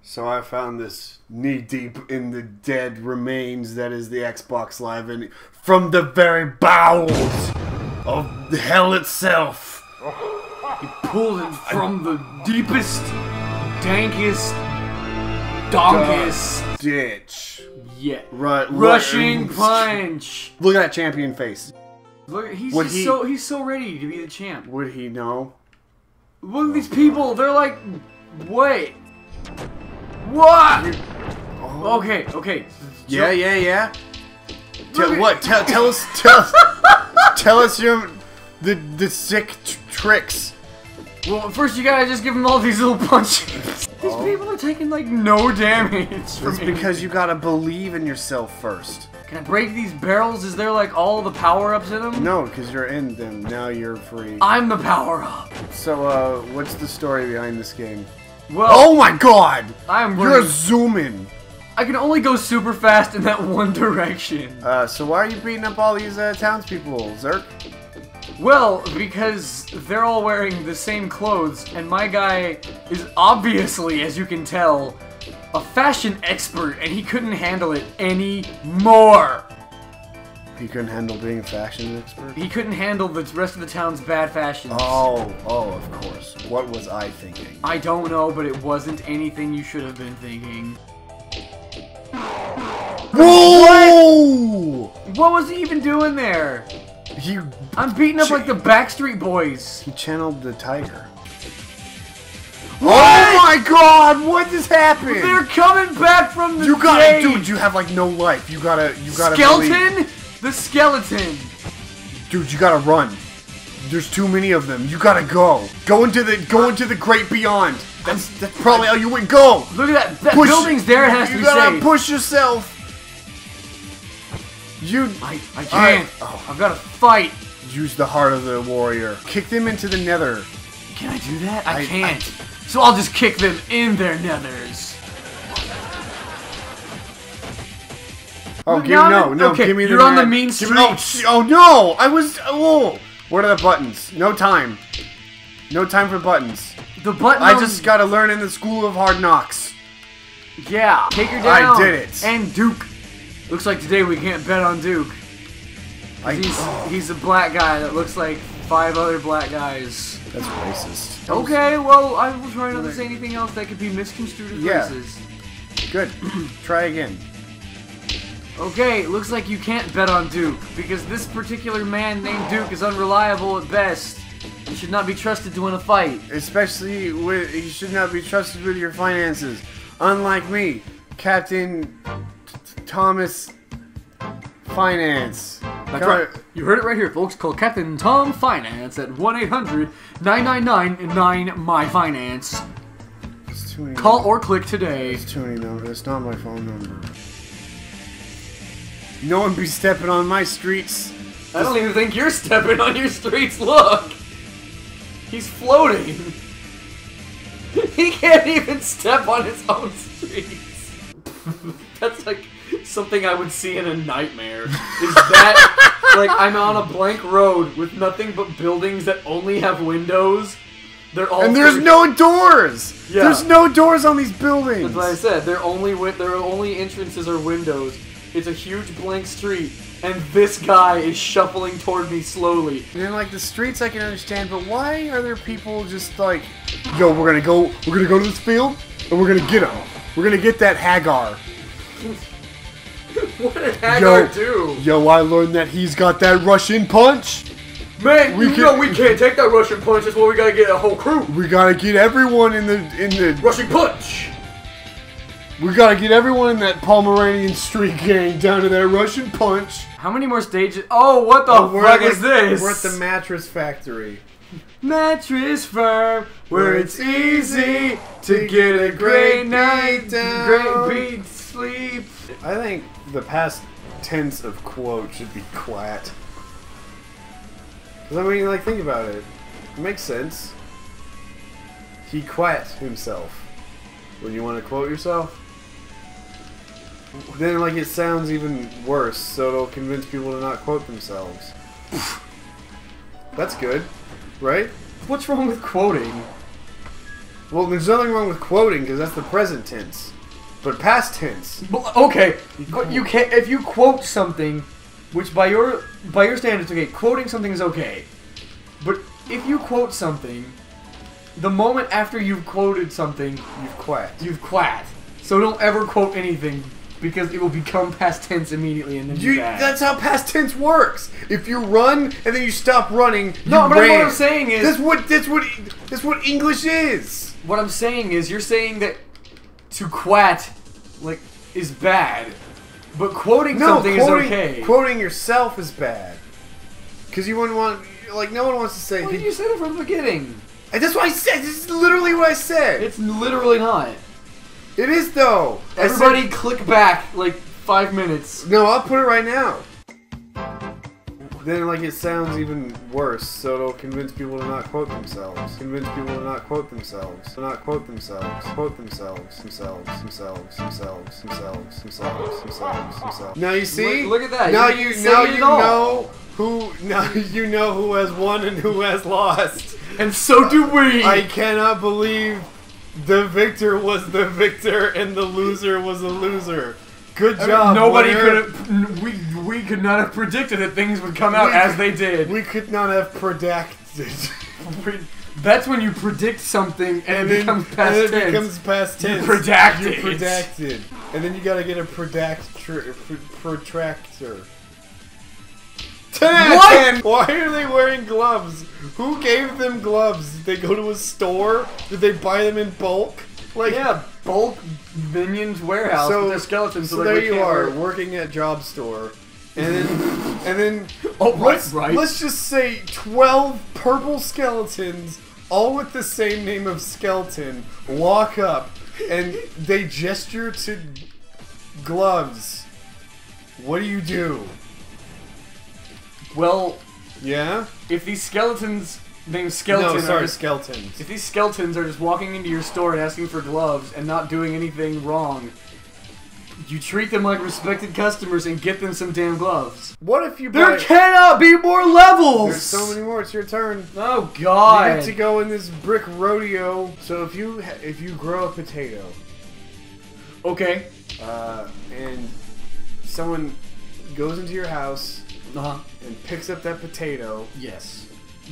So I found this knee-deep in the dead remains that is the Xbox Live, and from the very bowels of hell itself, he pulled it from the deepest, dankest, donkest ditch. Yeah. Right. Rushing punch. Look at that champion face. Look, he's so ready to be the champ. Would he know? Look at these people. They're like, wait. What? Okay. Yeah. Tell us your the sick tricks. Well, first you gotta just give them all these little punches. These people are taking like no damage. It's because you gotta believe in yourself first. Can I break these barrels? Is there like all the power-ups in them? No, because you're in them. Now you're free. I'm the power-up. So, what's the story behind this game? Well, oh my god! You're zooming. I can only go super fast in that one direction. So why are you beating up all these townspeople, Zerk? Well, because they're all wearing the same clothes, and my guy is obviously, as you can tell, a fashion expert, and he couldn't handle it anymore. He couldn't handle being a fashion expert? He couldn't handle the rest of the town's bad fashions. Oh, of course. What was I thinking? I don't know, but it wasn't anything you should have been thinking. Whoa! What was he even doing there? I'm beating up like the Backstreet Boys. He channeled the tiger. What? Oh my god! What just happened? They're coming back from the dude, you have like no life. You gotta skeleton? Believe. The skeleton. Dude, you gotta run. There's too many of them. You gotta go. Go into the great beyond. That's probably how you would go. Look at that. That building's there. It has to be saved. You gotta push yourself. I can't. I've gotta fight. Use the heart of the warrior. Kick them into the nether. Can I do that? I can't. So I'll just kick them in their nethers. Oh, give me the You're on the mean streak. Oh no! What are the buttons? No time. No time for buttons. The button. I just gotta learn in the School of Hard Knocks. Yeah. Take her down. I did it. And Duke. Looks like today we can't bet on Duke. He's a black guy that looks like 5 other black guys. That's racist. Okay, well, I was trying not to say anything else that could be misconstrued as racist. Good. Try again. Okay, looks like you can't bet on Duke, because this particular man named Duke is unreliable at best. He should not be trusted to win a fight. Especially he should not be trusted with your finances. Unlike me, Captain Thomas Finance. That's right. You heard it right here, folks. Call Captain Tom Finance at 1-800-999-9MyFinance. Call or click today. It's too many numbers. It's not my phone number. No one be stepping on my streets. I don't even think you're stepping on your streets. Look! He's floating. He can't even step on his own streets. That's like something I would see in a nightmare. Is that like I'm on a blank road with nothing but buildings that only have windows? They're all there's no doors. Yeah. There's no doors on these buildings. That's what I said. Their only entrances are windows. It's a huge blank street, and this guy is shuffling toward me slowly. And then, like, the streets I can understand, but why are there people just like, yo, we're gonna go to this field, and we're gonna get him. We're gonna get that Hagar. What did Hagar do? Yo, I learned that he's got that Russian punch. Man, we can't take that Russian punch. That's why we gotta get a whole crew. We gotta get everyone in the Russian punch. We gotta get everyone in that Pomeranian street gang down to that Russian punch. How many more stages? Oh, what the fuck is this? We're at the mattress factory. Mattress firm, where it's easy to get a great night down, great beat sleep. I think the past tense of quote should be quat. Because I mean, like, think about it. It makes sense. He quat himself. When you want to quote yourself, then like it sounds even worse, so it'll convince people to not quote themselves. That's good, right? What's wrong with quoting? Well, there's nothing wrong with quoting because that's the present tense. But past tense. Okay, you can't if you quote something, which by your standards, okay, quoting something is okay. But if you quote something, the moment after you've quoted something, You've quacked. you've quacked. So don't ever quote anything because it will become past tense immediately and then you bad. That's how past tense works. If you run and then you stop running, you No, but ran. what I'm saying is that's what English is. what I'm saying is you're saying that to quat like is bad, but quoting something is okay. Quoting yourself is bad because you wouldn't want no one wants to say. Well, you said it from the beginning. And that's what I said. This is literally what I said. It's literally not. It is though. Everybody click back like 5 minutes. No, I'll put it right now. Then it sounds even worse, so it'll convince people to not quote themselves. Convince people to not quote themselves. To not quote themselves. Quote themselves. Themselves. Now you see? Look at that. Now you know who has won and who has lost. And so do we. I cannot believe the victor was the victor and the loser was the loser. Good job. Nobody could have. We could not have predicted that things would come out as they did. We could not have predicted. That's when you predict something and it becomes past tense. It becomes past tense. You predacted. You predacted. And then you gotta get a protractor. What? Why are they wearing gloves? Who gave them gloves? Did they go to a store? Did they buy them in bulk? Yeah, bulk Minions warehouse with their skeletons. So there you are, working at job store. And then oh, let's just say 12 purple skeletons, all with the same name of skeleton, walk up and they gesture to gloves. What do you do? Well, yeah? If these skeletons named Skeleton skeletons. If these skeletons are just walking into your store and asking for gloves and not doing anything wrong, you treat them like respected customers and get them some damn gloves. What if you There cannot be more levels! There's so many more. It's your turn. Oh, God. You get to go in this brick rodeo. So if you grow a potato. Okay. And someone goes into your house and picks up that potato. Yes.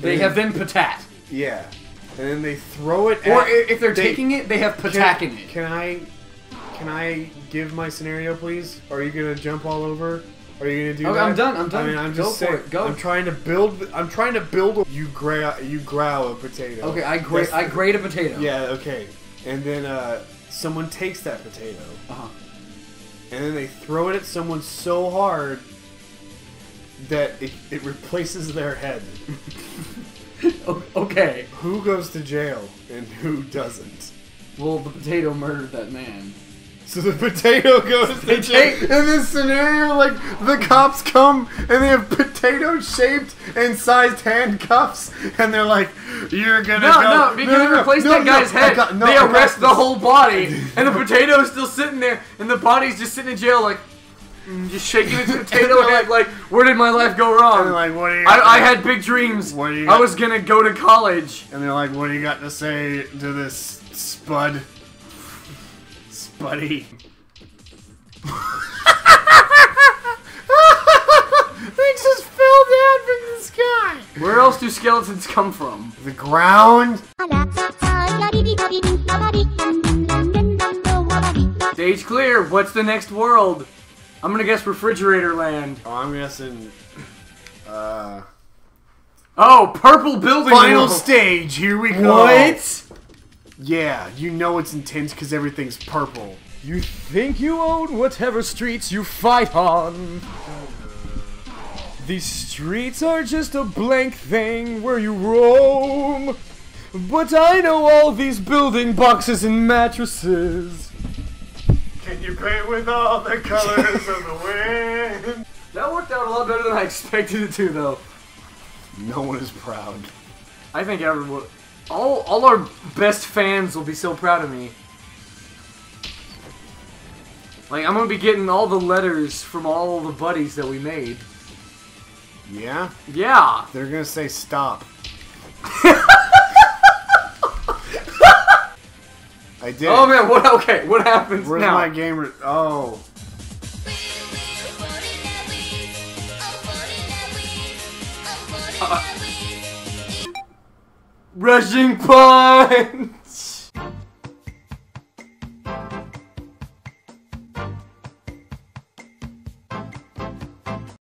They have then patat. Yeah. And then they throw it Or if they're taking it, they have pataking it. Can I give my scenario, please? Or are you gonna jump all over? Are you gonna do that? I'm done. I mean, I'm just saying. Go. I'm trying to build. You growl a potato. Okay, I grate a potato. Yeah. Okay. And then someone takes that potato. And then they throw it at someone so hard that it replaces their head. Okay. Who goes to jail and who doesn't? Well, the potato murdered that man. So the potato goes to jail. In this scenario, the cops come and they have potato-shaped and sized handcuffs, and they're like, "You're gonna go." No, because they replaced that guy's head. They arrest the whole body, and the potato's still sitting there, and the body's just sitting in jail, just shaking its potato head, where did my life go wrong? And they're like, what do you I had big dreams. I was gonna go to college. And they're like, what do you got to say to this spud? Spuddy. They just fell down from the sky. Where else do skeletons come from? The ground. Stage clear. What's the next world? I'm gonna guess refrigerator land. Oh, I'm guessing. Oh, purple building. Final stage. Here we go. What? Yeah, you know it's intense because everything's purple. You think you own whatever streets you fight on. These streets are just a blank thing where you roam. But I know all these building boxes and mattresses. Can you paint with all the colors of the wind? That worked out a lot better than I expected it to, though. No one is proud. I think everyone... All our best fans will be so proud of me. I'm gonna be getting all the letters from all the buddies that we made. Yeah? Yeah. They're gonna say stop. I did. Oh man, what? Okay, what happens Where's now? my gamer? Oh. Rushing punch.